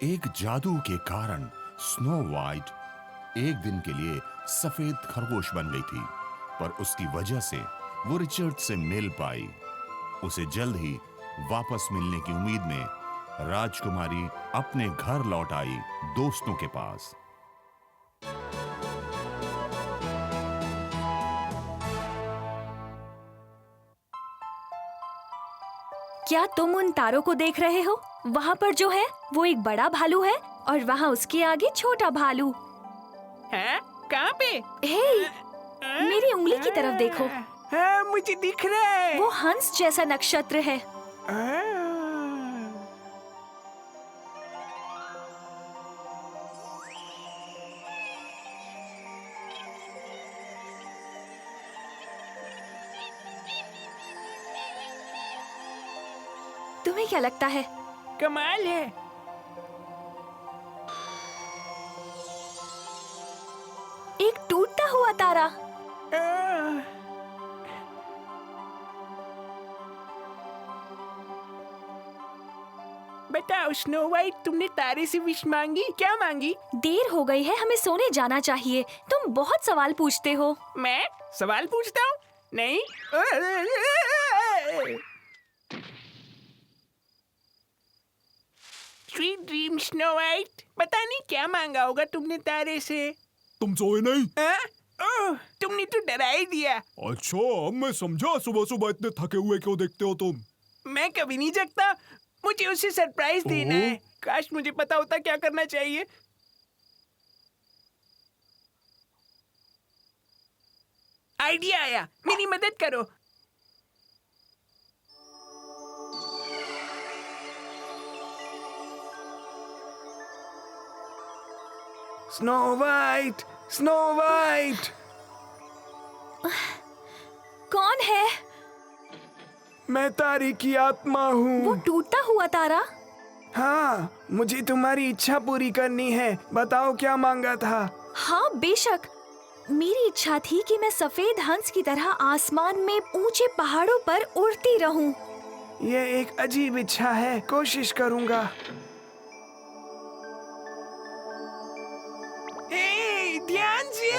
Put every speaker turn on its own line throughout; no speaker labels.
एक जादू के कारण स्नो वाइट एक दिन के लिए सफेद खरगोश बन गई थी, पर उसकी वजह से वो रिचर्ड से मिल पाई। उसे जल्द ही वापस मिलने की उम्मीद में राजकुमारी अपने घर लौट आई, दोस्तों के पास।
क्या तुम उन तारों को देख रहे हो? वहाँ पर जो है वो एक बड़ा भालू है और वहाँ उसके आगे छोटा भालू।
हाँ? कहाँ पे?
हे, मेरी उंगली की तरफ देखो।
हाँ, मुझे दिख रहा है।
वो हंस जैसा नक्षत्र है। तुम्हें क्या लगता है?
कमाल है।
एक टूटता हुआ तारा।
बताओ स्नो वाइट, तुमने तारे से विश मांगी? क्या मांगी?
देर हो गई है, हमें सोने जाना चाहिए। तुम बहुत सवाल पूछते हो।
मैं सवाल पूछता हूँ? नहीं। Sweet dream snow white. पता नहीं क्या मांगा होगा तुमने तारे से।
तुम सोए नहीं?
तुमने तो डरा ही दिया।
अच्छा, अब मैं समझा सुबह सुबह इतने थके हुए क्यों देखते हो तुम।
मैं कभी नहीं जगता, मुझे उसे सरप्राइज देना है। काश मुझे पता होता क्या करना चाहिए। आइडिया आया, मेरी मदद करो। Snow white, snow white.
कौन है?
मैं तारे की आत्मा हूँ।
वो टूटता हुआ तारा?
हाँ, मुझे तुम्हारी इच्छा पूरी करनी है। बताओ क्या मांगा था?
हाँ बेशक, मेरी इच्छा थी कि मैं सफेद हंस की तरह आसमान में ऊंचे पहाड़ों पर उड़ती रहूं।
ये एक अजीब इच्छा है, कोशिश करूंगा। ध्यान से।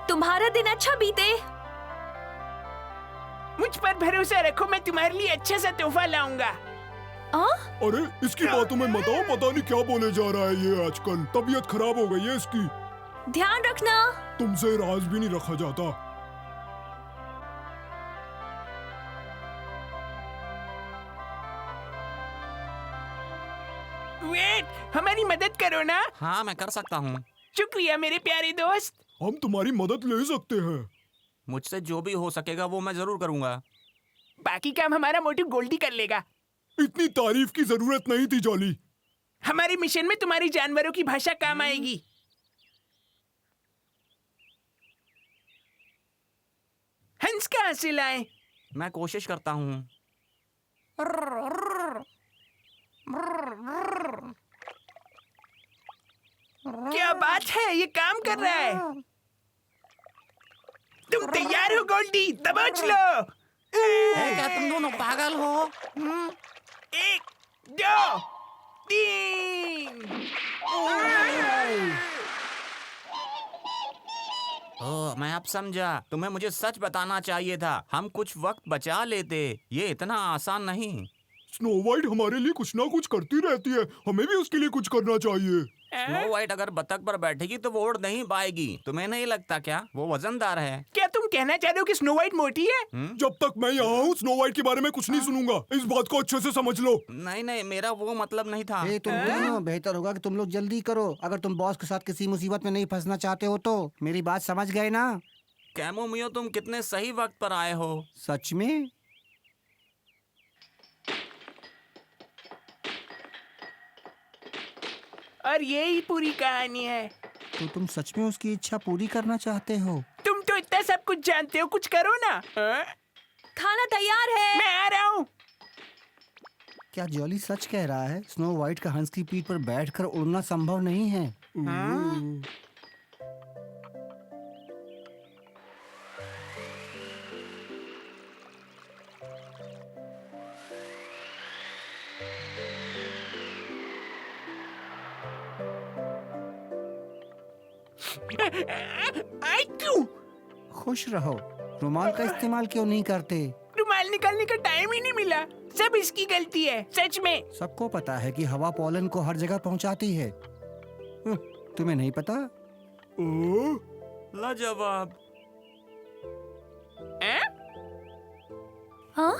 तुम्हारा दिन अच्छा बीते।
मुझ पर भरोसा रखो, मैं तुम्हारे लिए अच्छा सा तोहफा लाऊंगा।
अरे इसकी बातों में मत आओ, पता नहीं क्या बोले जा रहा है ये आजकल। तबीयत खराब हो गई है इसकी।
ध्यान रखना।
तुमसे राज भी नहीं रखा जाता।
वेट, हमारी मदद करो ना।
हाँ, मैं कर सकता हूँ।
शुक्रिया मेरे प्यारे दोस्त।
हम तुम्हारी मदद ले सकते हैं।
मुझसे जो भी हो सकेगा वो मैं जरूर करूँगा।
बाकी काम हमारा मोटू गोल्डी कर लेगा।
इतनी तारीफ की जरूरत नहीं थी जॉली।
हमारे मिशन में तुम्हारी जानवरों की भाषा काम आएगी। हंस कहाँ से लाएं?
मैं कोशिश करता हूँ।
क्या बात है, ये काम कर रहा है। तुम तैयार हो गोल्डी? दबोच लो।
क्या तुम दोनों पागल हो?
1, 2, 3।
ओह, मैं अब समझा। तुम्हें मुझे सच बताना चाहिए था। हम कुछ वक्त बचा लेते। ये इतना आसान नहीं।
स्नो वाइट हमारे लिए कुछ ना कुछ करती रहती है, हमें भी उसके लिए कुछ करना चाहिए।
स्नो वाइट अगर बतख पर बैठेगी तो वो उड़ नहीं पाएगी। तुम्हें नहीं लगता क्या? वो वजनदार है।
क्या तुम कहना चाह रहे हो कि स्नो वाइट मोटी है?
जब तक मैं यहाँ हूँ स्नो वाइट के बारे में कुछ नहीं सुनूंगा। इस बात को अच्छे से समझ लो।
नहीं नहीं, मेरा वो मतलब नहीं था।
तुम दोनों बेहतर होगा कि तुम लोग जल्दी करो। अगर तुम बॉस के साथ किसी मुसीबत में नहीं फंसना चाहते हो तो। मेरी बात समझ गए ना?
कैमोमियो, तुम कितने सही वक्त पर आए हो।
सच में?
और यही पूरी कहानी है।
तो तुम सच में उसकी इच्छा पूरी करना चाहते हो?
तुम तो इतना सब कुछ जानते हो, कुछ करो ना।
खाना तैयार है।
मैं आ रहा हूँ।
क्या जॉली सच कह रहा है? स्नो वाइट का हंस की पीठ पर बैठकर उड़ना संभव नहीं है।
आई क्यों?
खुश रहो। रुमाल का इस्तेमाल क्यों नहीं करते?
रुमाल निकालने का टाइम ही नहीं मिला। सब इसकी गलती है, सच में।
सबको पता है कि हवा पोलन को हर जगह पहुंचाती है। तुम्हें नहीं पता?
लाजवाब।
हाँ?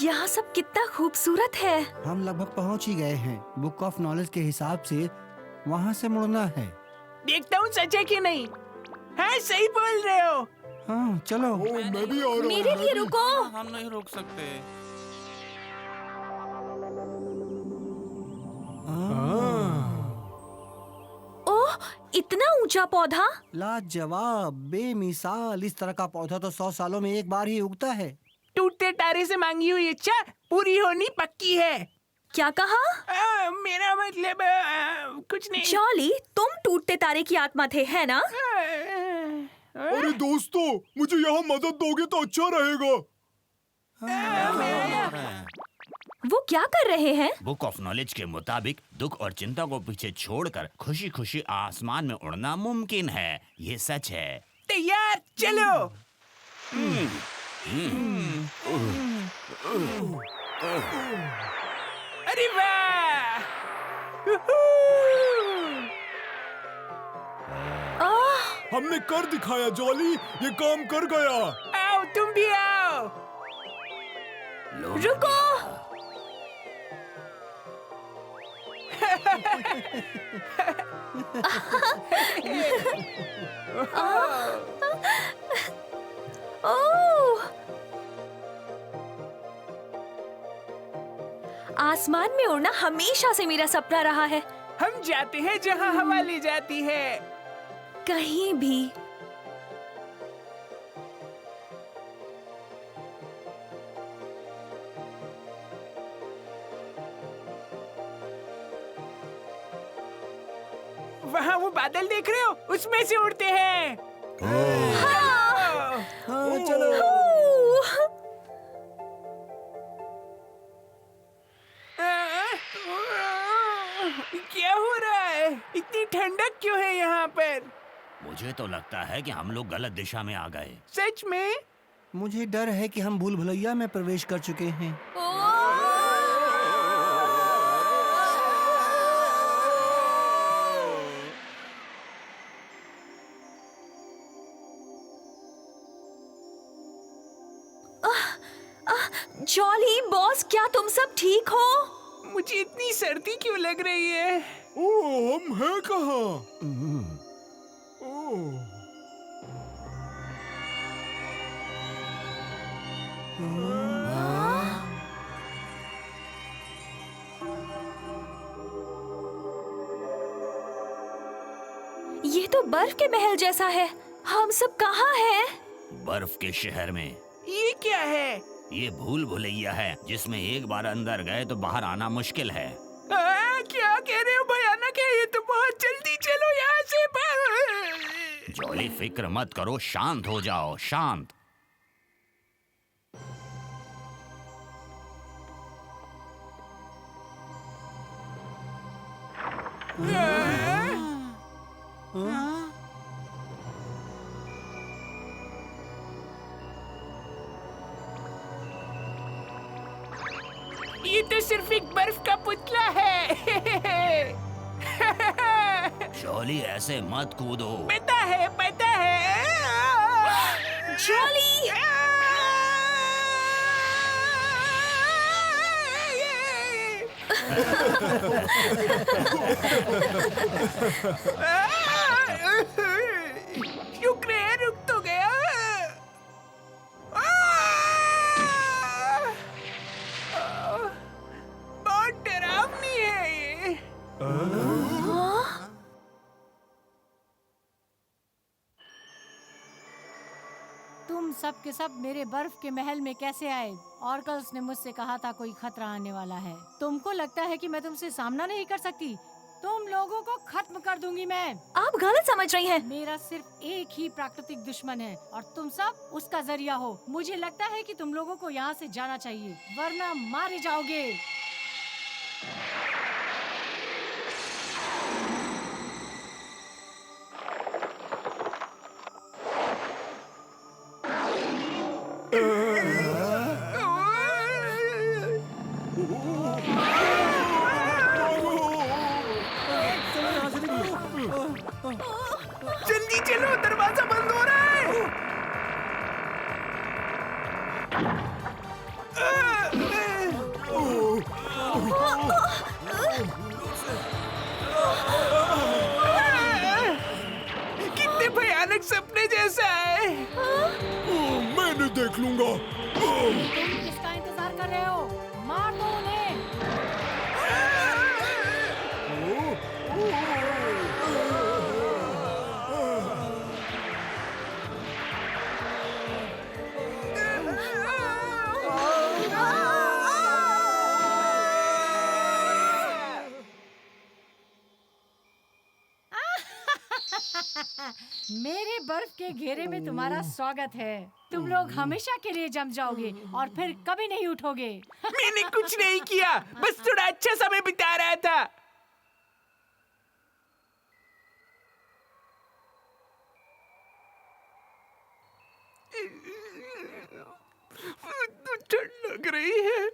यहाँ सब कितना खूबसूरत है।
हम लगभग पहुंच ही गए हैं। बुक ऑफ नॉलेज के हिसाब से वहाँ से मुड़ना है।
देखता हूँ सच है कि नहीं। हाँ, सही बोल रहे हो।
हाँ चलो।
मैं भी आ रहा हूँ।
मेरे लिए रुको।
हम नहीं रोक सकते।
ओह, इतना ऊंचा पौधा।
लाजवाब, बेमिसाल। इस तरह का पौधा तो 100 सालों में एक बार ही उगता है।
टूटते तारे से मांगी हुई इच्छा पूरी होनी पक्की है।
क्या कहा?
मेरा मतलब कुछ नहीं।
जॉली, तुम टूटते तारे की आत्मा थे, है ना?
अरे दोस्तों, मुझे यहाँ मदद दोगे तो अच्छा रहेगा।
वो क्या कर रहे हैं?
बुक ऑफ नॉलेज के मुताबिक दुख और चिंता को पीछे छोड़कर खुशी खुशी आसमान में उड़ना मुमकिन है। ये सच है।
तैयार, चलो। अरे वाह!
हमने कर दिखाया जॉली, ये काम कर गया।
आओ, तुम भी आओ।
रुको। ओह! आसमान में उड़ना हमेशा से मेरा सपना रहा है।
हम जाते हैं जहाँ हवा ले जाती है।
कहीं भी।
वहाँ वो बादल देख रहे हो? उसमें से उड़ते हैं।
हाँ चलो।
क्या हो रहा है? इतनी ठंडक क्यों है यहाँ पर?
मुझे तो लगता है कि हम लोग गलत दिशा में आ गए।
सच में?
मुझे डर है कि हम भूल भुलैया में प्रवेश कर चुके हैं।
जॉली, बॉस, क्या तुम सब ठीक हो?
मुझे इतनी सर्दी क्यों लग रही है?
ओह, हम हैं कहाँ? ओह,
ये तो बर्फ के महल जैसा है। हम सब कहाँ हैं?
बर्फ के शहर में।
ये क्या है?
ये भूल भुलैया है जिसमें एक बार अंदर गए तो बाहर आना मुश्किल है।
क्या कह रहे हो? भयानक है ये तो। बहुत जल्दी चलो यहाँ से।
जॉली, फिक्र मत करो, शांत हो जाओ, शांत।
ये तो सिर्फ एक बर्फ का पुतला है।
जॉली, ऐसे मत कूदो।
पता है, पता है।
जॉली!
रुक रहे, रुक तो गया। बहुत डरावनी है ये।
तुम सब के सब मेरे बर्फ के महल में कैसे आए? ऑर्कल्स ने मुझसे कहा था कोई खतरा आने वाला है। तुमको लगता है कि मैं तुमसे सामना नहीं कर सकती? तुम लोगों को खत्म कर दूंगी मैं।
आप गलत समझ रही हैं।
मेरा सिर्फ एक ही प्राकृतिक दुश्मन है और तुम सब उसका जरिया हो। मुझे लगता है कि तुम लोगों को यहाँ से जाना चाहिए, वरना मारे जाओगे।
चलो, दरवाजा बंद हो रहा है। कितने भयानक सपने जैसा है।
मैंने देख लूंगा।
तुम किसका इंतजार कर रहे हो? मार दो उन्हें। मेरे बर्फ के घेरे में तुम्हारा स्वागत है। तुम लोग हमेशा के लिए जम जाओगे और फिर कभी नहीं उठोगे।
मैंने कुछ नहीं किया, बस थोड़ा अच्छा समय बिता रहा था। ठंड लग रही है।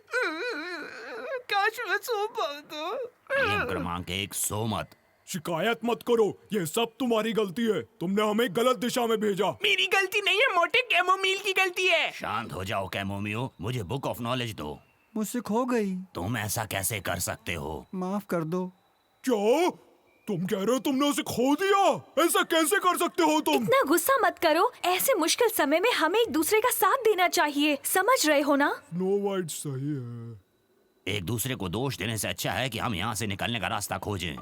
काश मैं सो पाता।
नियम क्रमांक 1, सो मत।
शिकायत मत करो, ये सब तुम्हारी गलती है। तुमने हमें गलत दिशा में भेजा।
मेरी गलती नहीं है, मोटे कैमोमील की गलती है।
शांत हो जाओ कैमोमियो, मुझे बुक ऑफ नॉलेज दो।
मुझसे खो गई।
तुम ऐसा कैसे कर सकते हो?
माफ कर दो।
क्या तुम कह रहे हो तुमने उसे खो दिया? ऐसा कैसे कर सकते हो तुम?
इतना गुस्सा मत करो। ऐसे मुश्किल समय में हमें एक दूसरे का साथ देना चाहिए, समझ रहे हो ना?
स्नो वाइट सही है।
एक दूसरे को दोष देने से अच्छा है कि हम यहाँ से निकलने का रास्ता खोजें।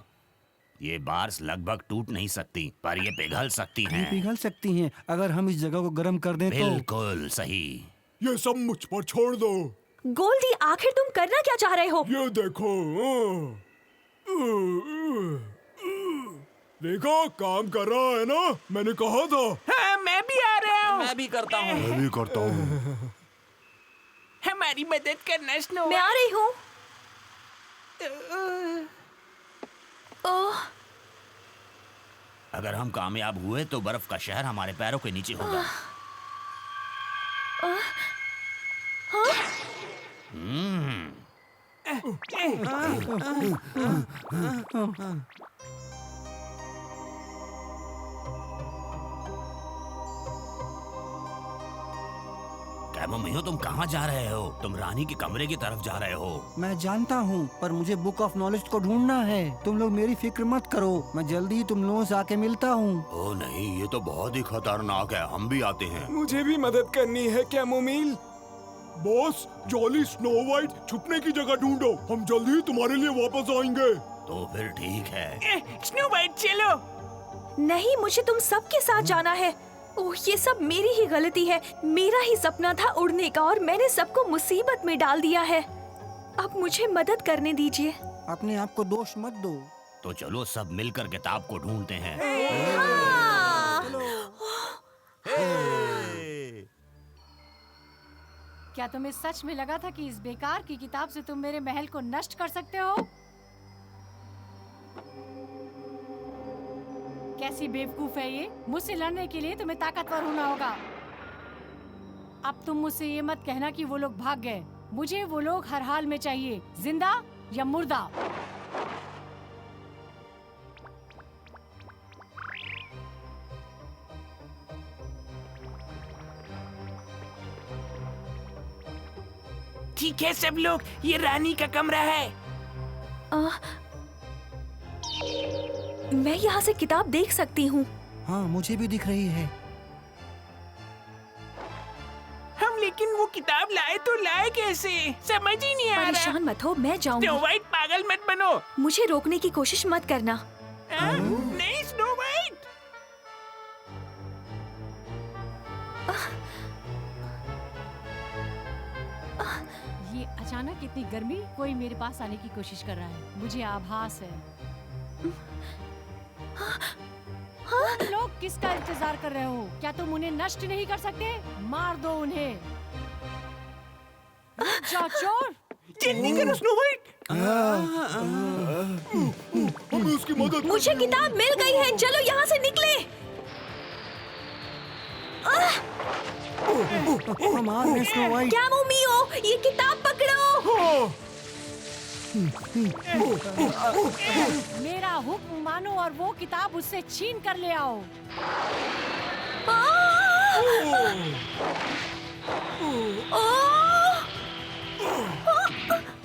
ये बार्स लगभग टूट नहीं सकती, पर ये पिघल सकती
ये
हैं।
पिघल सकती हैं अगर हम इस जगह को गर्म कर दें तो।
बिल्कुल सही।
ये सब मुझ पर छोड़ दो।
गोल्डी, आखिर तुम करना क्या चाह रहे हो?
ये देखो। देखो काम कर रहा है ना, मैंने कहा था।
हाँ, मैं भी आ रहा हूँ।
मैं भी करता हूँ।
मैं भी करता हूँ।
हमारी मदद करना स्नो।
मैं आ रही हूँ। ओह,
अगर हम कामयाब हुए तो बर्फ का शहर हमारे पैरों के नीचे होगा। कैमोमियो, तुम कहाँ जा रहे हो? तुम रानी के कमरे की तरफ जा रहे हो।
मैं जानता हूँ, पर मुझे बुक ऑफ नॉलेज को ढूंढना है। तुम लोग मेरी फिक्र मत करो, मैं जल्दी ही तुम लोगों से आके मिलता हूँ।
ओ नहीं, ये तो बहुत ही खतरनाक है। हम भी आते हैं।
मुझे भी मदद करनी है कैमोमील।
बॉस, जॉली स्नो वाइट छुपने की जगह ढूंढो, हम जल्दी ही तुम्हारे लिए वापस आएंगे।
तो फिर ठीक है।
स्नो वाइट चलो।
नहीं, मुझे तुम सबके साथ जाना है। ओह, ये सब मेरी ही गलती है। मेरा ही सपना था उड़ने का और मैंने सबको मुसीबत में डाल दिया है। अब मुझे मदद करने दीजिए।
अपने आप को दोष मत दो।
तो चलो सब मिलकर किताब को ढूंढते हैं।
क्या तुम्हें सच में लगा था कि इस बेकार की किताब से तुम मेरे महल को नष्ट कर सकते हो? कैसी बेवकूफ है ये। मुझसे लड़ने के लिए तुम्हें ताकतवर होना होगा। अब तुम मुझसे ये मत कहना कि वो लोग भाग गए। मुझे वो लोग हर हाल में चाहिए, जिंदा या मुर्दा।
ठीक है सब लोग, ये रानी का कमरा है।
मैं यहाँ से किताब देख सकती हूँ।
हाँ, मुझे भी दिख रही है।
हम लेकिन वो किताब लाए तो लाए कैसे, समझ ही नहीं आ रहा।
परेशान मत हो, मैं जाऊंगी।
स्नो वाइट पागल मत बनो।
मुझे रोकने की कोशिश मत करना।
नहीं स्नो वाइट।
ये अचानक इतनी गर्मी, कोई मेरे पास आने की कोशिश कर रहा है। मुझे आभास है। तुम लोग किसका इंतजार कर रहे हो? क्या तुम उन्हें नष्ट नहीं कर सकते? मार दो उन्हें। रुक जाओ चोर।
जल्दी करो स्नो वाइट।
हमें उसकी मदद
मुझे किताब मिल गई है, चलो यहाँ से निकले।
हम आ रहे हैं स्नो वाइट।
क्या मोमियो, ये किताब पकड़ो।
मेरा हुक्म मानो और वो किताब उससे छीन कर ले आओ।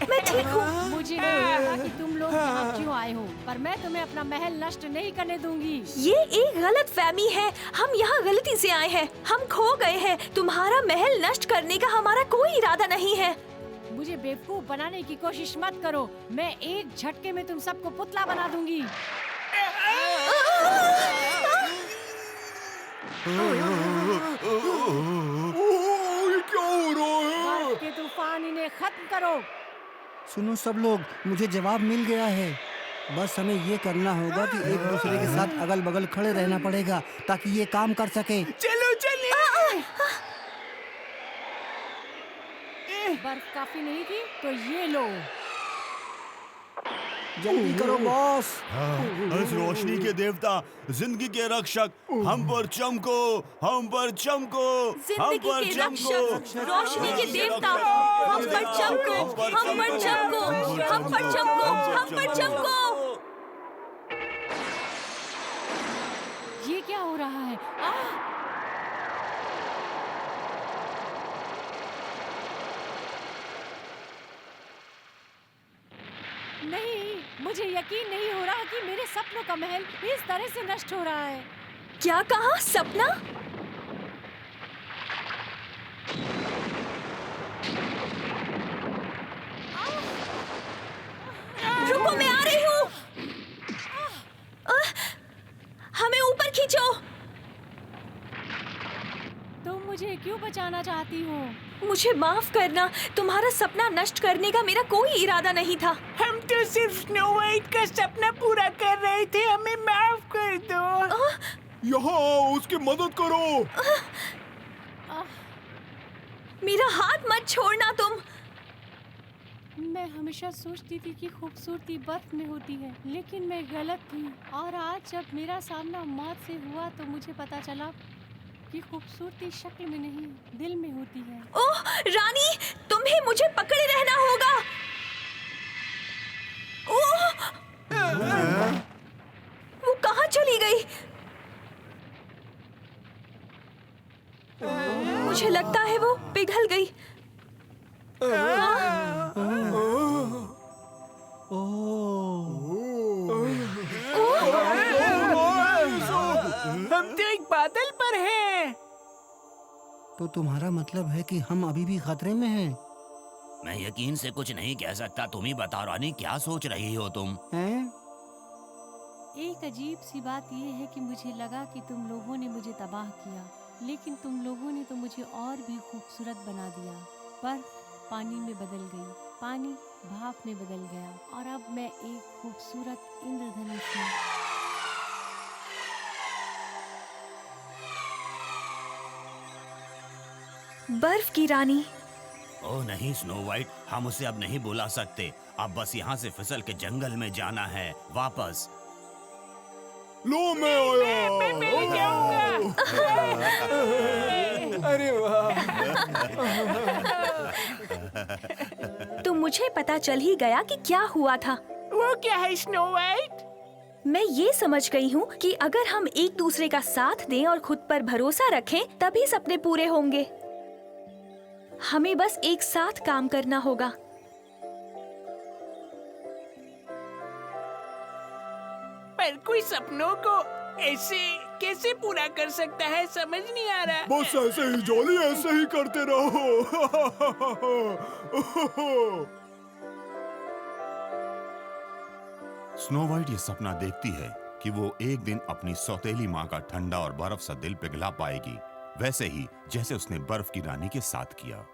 मैं ठीक हूँ।
मुझे नहीं पता कि तुम लोग यहाँ क्यों आए हो, पर मैं तुम्हें अपना महल नष्ट नहीं करने दूंगी।
ये एक गलत फहमी है। हम यहाँ गलती से आए हैं। हम खो गए हैं। तुम्हारा महल नष्ट करने का हमारा कोई इरादा नहीं है।
मुझे बेवकूफ बनाने की कोशिश मत करो। मैं एक झटके में तुम सबको पुतला बना दूंगी।
ये क्या हो रहा है?
बर्फ के तूफान इन्हें खत्म करो।
सुनो सब लोग, मुझे जवाब मिल गया है। बस हमें ये करना होगा कि एक दूसरे के साथ अगल बगल खड़े रहना पड़ेगा ताकि ये काम कर सके।
चलो चलिए।
बर्फ काफी नहीं थी तो ये लो।
जल्दी करो बॉस।
इस रोशनी के देवता, जिंदगी के रक्षक, हम पर चमको, हम पर चमको, हम
जिंदगी
पर
के
चमको,
रक्षक, रोशनी के देवता, हम पर चमको, हम पर चमको, हम पर चमको, हम पर चमको।
ये क्या हो रहा है? नहीं, मुझे यकीन नहीं हो रहा कि मेरे सपनों का महल इस तरह से नष्ट हो रहा है।
क्या कहा? सपना? रुको, मैं आ रही हूँ। हमें ऊपर खींचो।
तुम मुझे क्यों बचाना चाहती हो?
मुझे माफ करना। तुम्हारा सपना नष्ट करने का मेरा कोई इरादा नहीं था।
हम तो सिर्फ स्नो वाइट का सपना पूरा कर रहे थे। हमें माफ कर दो।
यहाँ आओ, उसकी मदद करो।
मेरा हाथ मत छोड़ना तुम।
मैं हमेशा सोचती थी कि खूबसूरती बर्फ में होती है, लेकिन मैं गलत थी। और आज जब मेरा सामना मौत से हुआ तो मुझे पता चला कि खूबसूरती शक्ल में नहीं, दिल में होती है।
ओह रानी, तुम्हें मुझे पकड़े रहना होगा। ओह, वो कहाँ चली गई? मुझे लगता है वो पिघल गई।
हम तो एक बादल पर हैं।
तो तुम्हारा मतलब है कि हम अभी भी खतरे में हैं?
मैं यकीन से कुछ नहीं कह सकता। तुम ही बताओ रानी, क्या सोच रही हो तुम?
हैं?
एक अजीब सी बात यह है कि मुझे लगा कि तुम लोगों ने मुझे तबाह किया, लेकिन तुम लोगों ने तो मुझे और भी खूबसूरत बना दिया। बर्फ पानी में बदल गई, पानी भाप में बदल गया, और अब मैं एक खूबसूरत इंद्रधनुष हूँ।
बर्फ की रानी।
ओह नहीं स्नो वाइट, हम उसे अब नहीं बुला सकते। अब बस यहाँ से फिसल के जंगल में जाना है वापस।
लो मैं आया।
मैं मिल जाऊंगा। अरे वाह।
तो मुझे पता चल ही गया कि क्या हुआ था।
वो क्या है स्नो वाइट?
मैं ये समझ गई हूँ कि अगर हम एक दूसरे का साथ दें और खुद पर भरोसा रखें, तभी सपने पूरे होंगे। हमें बस एक साथ काम करना होगा।
पर कोई सपनों को ऐसे कैसे पूरा कर सकता है, समझ नहीं आ रहा।
बस ऐसे ही जॉली, ऐसे ही करते रहो।
स्नो वाइट ये सपना देखती है कि वो एक दिन अपनी सौतेली माँ का ठंडा और बर्फ सा दिल पिघला पाएगी, वैसे ही जैसे उसने बर्फ की रानी के साथ किया।